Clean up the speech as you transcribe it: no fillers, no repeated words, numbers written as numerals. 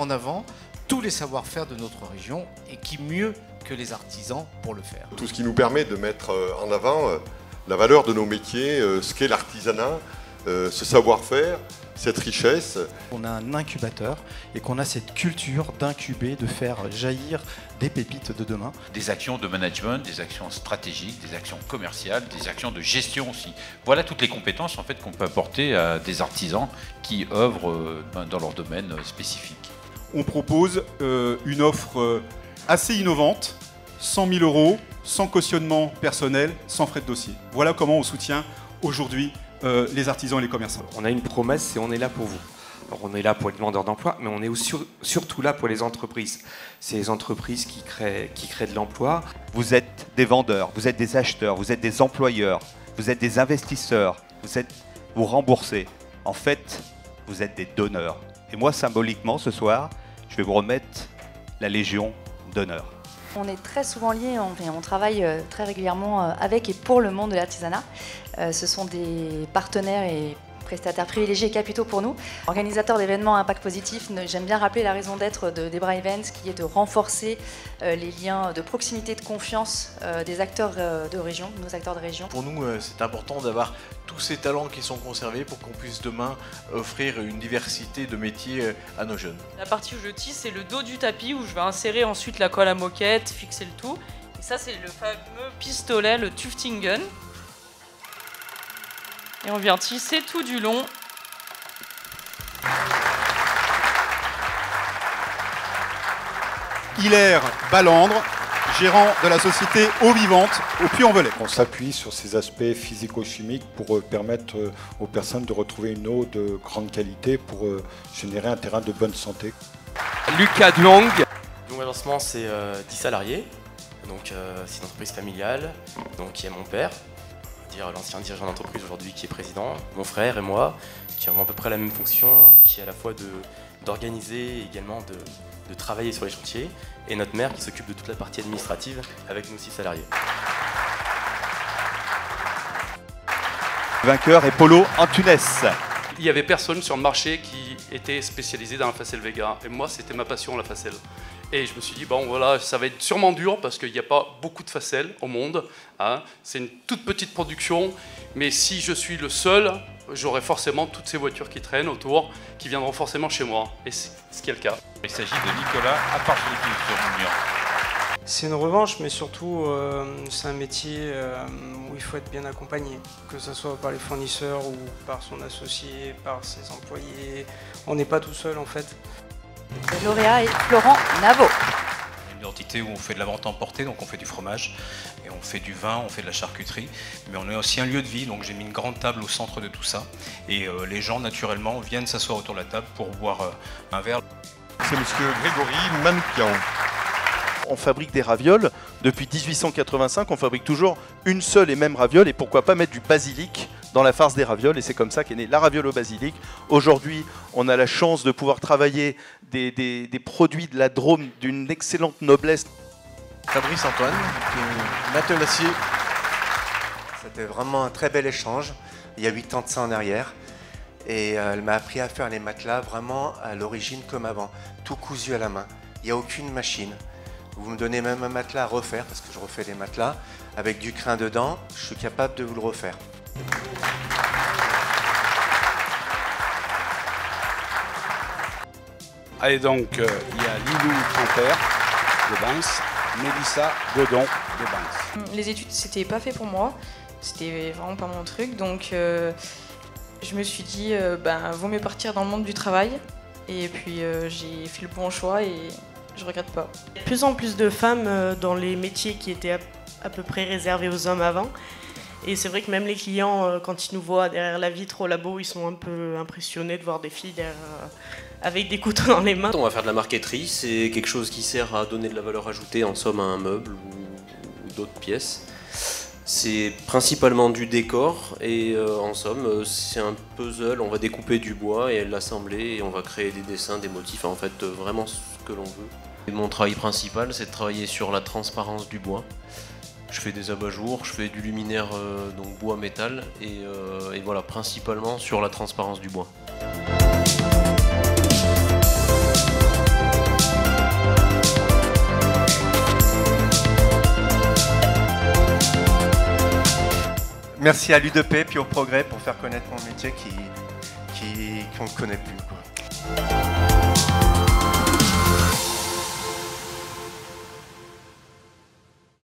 en avant tous les savoir-faire de notre région et qui mieux que les artisans pour le faire. Tout ce qui nous permet de mettre en avant la valeur de nos métiers, ce qu'est l'artisanat, ce savoir-faire, cette richesse. On a un incubateur et qu'on a cette culture d'incuber, de faire jaillir des pépites de demain. Des actions de management, des actions stratégiques, des actions commerciales, des actions de gestion aussi. Voilà toutes les compétences en fait qu'on peut apporter à des artisans qui œuvrent dans leur domaine spécifique. On propose une offre assez innovante, 100 000 €, sans cautionnement personnel, sans frais de dossier. Voilà comment on soutient aujourd'hui les artisans et les commerçants. On a une promesse, c'est on est là pour vous. Alors on est là pour les demandeurs d'emploi, mais on est surtout là pour les entreprises. C'est les entreprises qui créent de l'emploi. Vous êtes des vendeurs, vous êtes des acheteurs, vous êtes des employeurs, vous êtes des investisseurs, vous remboursez. En fait, vous êtes des donneurs. Et moi, symboliquement, ce soir, je vais vous remettre la Légion d'honneur. On est très souvent liés, on travaille très régulièrement avec et pour le monde de l'artisanat. Ce sont des partenaires et prestataires privilégiés et capitaux pour nous. Organisateur d'événements à impact positif, j'aime bien rappeler la raison d'être de Debra Events, qui est de renforcer les liens de proximité, de confiance des acteurs de région, nos acteurs de région. Pour nous, c'est important d'avoir tous ces talents qui sont conservés pour qu'on puisse demain offrir une diversité de métiers à nos jeunes. La partie où je tisse, c'est le dos du tapis où je vais insérer ensuite la colle à moquette, fixer le tout. Et ça, c'est le fameux pistolet, le tufting gun. Et on vient tisser tout du long. Hilaire Ballandre, gérant de la société Eau Vivante au Puy-en-Velay. On s'appuie sur ces aspects physico-chimiques pour permettre aux personnes de retrouver une eau de grande qualité pour générer un terrain de bonne santé. Lucas Duong. Mon lancement, c'est 10 salariés. Donc c'est une entreprise familiale. Donc il y a mon père, l'ancien dirigeant d'entreprise aujourd'hui qui est président, mon frère et moi, qui avons à peu près la même fonction, qui est à la fois d'organiser et également de travailler sur les chantiers, et notre mère qui s'occupe de toute la partie administrative avec nos 6 salariés. Le vainqueur est Polo Antunes. Il n'y avait personne sur le marché qui était spécialisé dans la facelle Vega, et moi c'était ma passion, la facelle. Et je me suis dit, bon voilà, ça va être sûrement dur parce qu'il n'y a pas beaucoup de facelles au monde. Hein. C'est une toute petite production, mais si je suis le seul, j'aurai forcément toutes ces voitures qui traînent autour, qui viendront forcément chez moi. Et c'est ce qui est le cas. Il s'agit de Nicolas Apargeli. C'est une revanche, mais surtout c'est un métier où il faut être bien accompagné, que ce soit par les fournisseurs ou par son associé, par ses employés. On n'est pas tout seul en fait. Le lauréat est Florent Naveau. Une entité où on fait de la vente emportée, donc on fait du fromage, et on fait du vin, on fait de la charcuterie, mais on est aussi un lieu de vie, donc j'ai mis une grande table au centre de tout ça, et les gens naturellement viennent s'asseoir autour de la table pour boire un verre. C'est monsieur Grégory Manoukian. On fabrique des ravioles. Depuis 1885, on fabrique toujours une seule et même raviole. Et pourquoi pas mettre du basilic dans la farce des ravioles. Et c'est comme ça qu'est née la raviole au basilic. Aujourd'hui, on a la chance de pouvoir travailler des produits de la Drôme d'une excellente noblesse. Fabrice Antoine, qui est matelassier. C'était vraiment un très bel échange. Il y a 8 ans de ça en arrière. Et elle m'a appris à faire les matelas vraiment à l'origine comme avant. Tout cousu à la main. Il n'y a aucune machine. Vous me donnez même un matelas à refaire, parce que je refais des matelas, avec du crin dedans, je suis capable de vous le refaire. Allez donc, il y a Lilou Tempère de Vence, Mélissa Godon de Vence. Les études, c'était pas fait pour moi, c'était vraiment pas mon truc, donc je me suis dit, vaut mieux partir dans le monde du travail, et puis j'ai fait le bon choix et je regrette pas. Il y a de plus en plus de femmes dans les métiers qui étaient à peu près réservés aux hommes avant. Et c'est vrai que même les clients, quand ils nous voient derrière la vitre au labo, ils sont un peu impressionnés de voir des filles avec des couteaux dans les mains. On va faire de la marqueterie, c'est quelque chose qui sert à donner de la valeur ajoutée en somme à un meuble ou d'autres pièces. C'est principalement du décor et en somme c'est un puzzle, on va découper du bois et l'assembler et on va créer des dessins, des motifs, en fait vraiment ce que l'on veut. Et mon travail principal c'est de travailler sur la transparence du bois. Je fais des abat-jours, je fais du luminaire donc bois métal et voilà principalement sur la transparence du bois. Merci à l'UDP puis au Progrès pour faire connaître mon métier qu'on ne connaît plus, quoi.